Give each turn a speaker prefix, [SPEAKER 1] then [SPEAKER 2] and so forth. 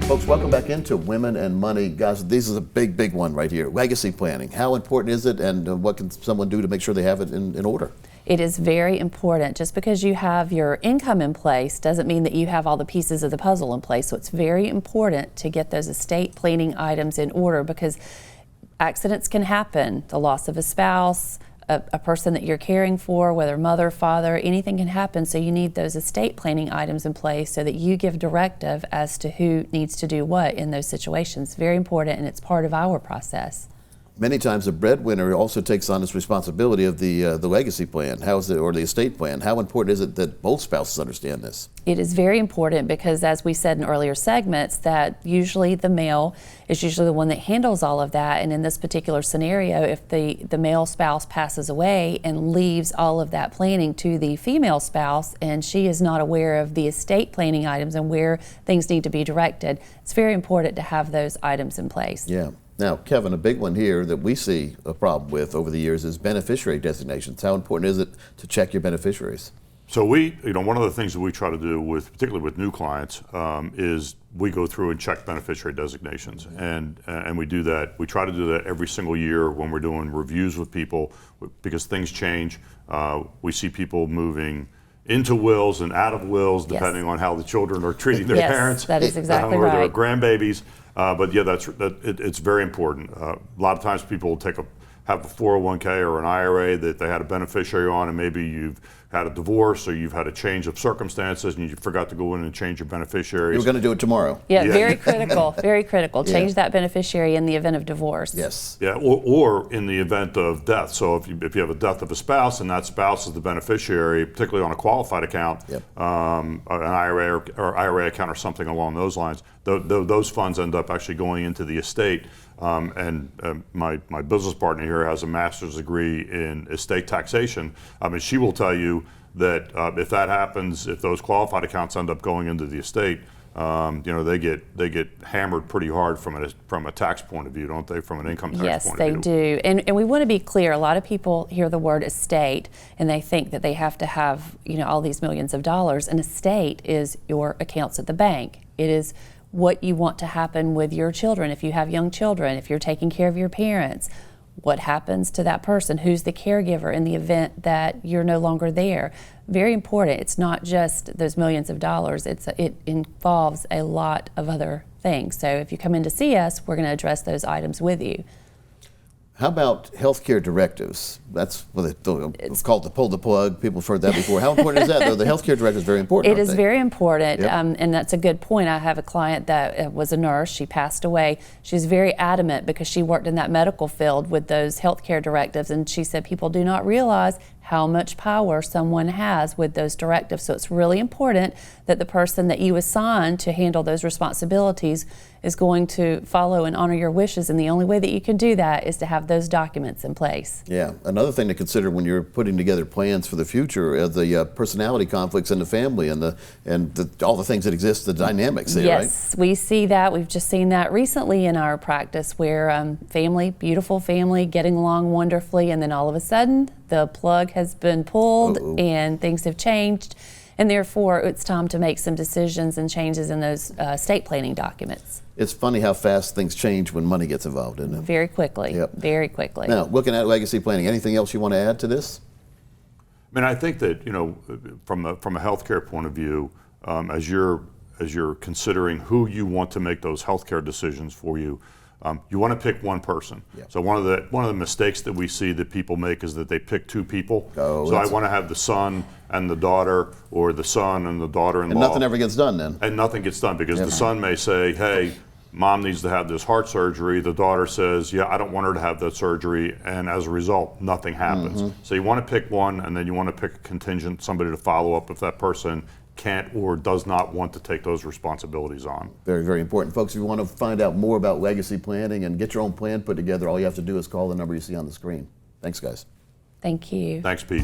[SPEAKER 1] Folks, welcome back into Women and Money. Guys, this is a big one right here. Legacy planning. How important is it, and what can someone do to make sure they have it in order?
[SPEAKER 2] It is very important. Just because you have your income in place doesn't mean that you have all the pieces of the puzzle in place. So it's very important to get those estate planning items in order, because accidents can happen. The loss of a spouse, a person that you're caring for, whether mother, father, anything can happen. So you need those estate planning items in place so that you give directive as to who needs to do what in those situations. Very important, and it's part of our process.
[SPEAKER 1] Many times the breadwinner also takes on this responsibility of the legacy plan. How is it, or the estate plan? How important is it that both spouses understand this?
[SPEAKER 2] It is very important because, as we said in earlier segments, that usually the male is usually the one that handles all of that. And in this particular scenario, if the male spouse passes away and leaves all of that planning to the female spouse, and she is not aware of the estate planning items and where things need to be directed, it's very important to have those items in place.
[SPEAKER 1] Yeah. Now, Kevin, a big one here that we see a problem with over the years is beneficiary designations. How important is it to check your beneficiaries?
[SPEAKER 3] So one of the things that we try to do particularly with new clients, is we go through and check beneficiary designations, and we do that. We try to do that every single year when we're doing reviews with people, because things change. We see people moving into wills and out of wills, depending on how the children are treating their parents.
[SPEAKER 2] That is exactly
[SPEAKER 3] or
[SPEAKER 2] right.
[SPEAKER 3] their grandbabies. But yeah, it's very important. A lot of times people will have a 401k or an IRA that they had a beneficiary on, and maybe you've had a divorce or you've had a change of circumstances and you forgot to go in and change your beneficiaries.
[SPEAKER 1] You're going to do it tomorrow.
[SPEAKER 2] Yeah, very critical, very critical. Change that beneficiary in the event of divorce.
[SPEAKER 1] Yes.
[SPEAKER 3] Yeah, or in the event of death. So if you have a death of a spouse and that spouse is the beneficiary, particularly on a qualified account, an IRA or IRA account or something along those lines, those funds end up actually going into the estate. My business partner here has a master's degree in estate taxation. I mean, she will tell you that if that happens, if those qualified accounts end up going into the estate, they get hammered pretty hard from a tax point of view, don't they? From an income tax point of view.
[SPEAKER 2] Yes, they do. And we want to be clear. A lot of people hear the word estate and they think that they have to have all these millions of dollars. An estate is your accounts at the bank. It is what you want to happen with your children. If you have young children, if you're taking care of your parents, what happens to that person? Who's the caregiver in the event that you're no longer there? Very important. It's not just those millions of dollars. It involves a lot of other things. So if you come in to see us, we're going to address those items with you.
[SPEAKER 1] How about healthcare directives? That's what it's called, the pull the plug. People have heard that before. How important is that, though? The healthcare directive is very important.
[SPEAKER 2] It is very important,
[SPEAKER 1] Yep.
[SPEAKER 2] And that's a good point. I have a client that was a nurse. She passed away. She's very adamant because she worked in that medical field with those healthcare directives, and she said people do not realize how much power someone has with those directives. So it's really important that the person that you assign to handle those responsibilities is going to follow and honor your wishes, and the only way that you can do that is to have those documents in place.
[SPEAKER 1] Yeah, another thing to consider when you're putting together plans for the future are the personality conflicts in the family and all the things that exist, the dynamics there, right?
[SPEAKER 2] Yes, we see that. We've just seen that recently in our practice where beautiful family, getting along wonderfully, and then all of a sudden the plug has been pulled and things have changed, and therefore it's time to make some decisions and changes in those estate planning documents.
[SPEAKER 1] It's funny how fast things change when money gets involved, isn't it?
[SPEAKER 2] Very quickly,
[SPEAKER 1] Yep.
[SPEAKER 2] Very quickly.
[SPEAKER 1] Now, looking at legacy planning, anything else you want to add to this?
[SPEAKER 3] I mean, I think that from a healthcare point of view, as you're considering who you want to make those healthcare decisions for you, you want to pick one person. Yep. So one of the mistakes that we see that people make is that they pick two people. So I want to have the son and the daughter, or the son and the daughter-in-law.
[SPEAKER 1] And nothing ever gets done then.
[SPEAKER 3] And nothing gets done because the son may say, hey, mom needs to have this heart surgery. The daughter says, yeah, I don't want her to have that surgery. And as a result, nothing happens. Mm-hmm. So you want to pick one, and then you want to pick a contingent, somebody to follow up if that person can't or does not want to take those responsibilities on.
[SPEAKER 1] Very, very important. Folks, if you want to find out more about legacy planning and get your own plan put together, all you have to do is call the number you see on the screen. Thanks, guys.
[SPEAKER 2] Thank you.
[SPEAKER 3] Thanks, Pete.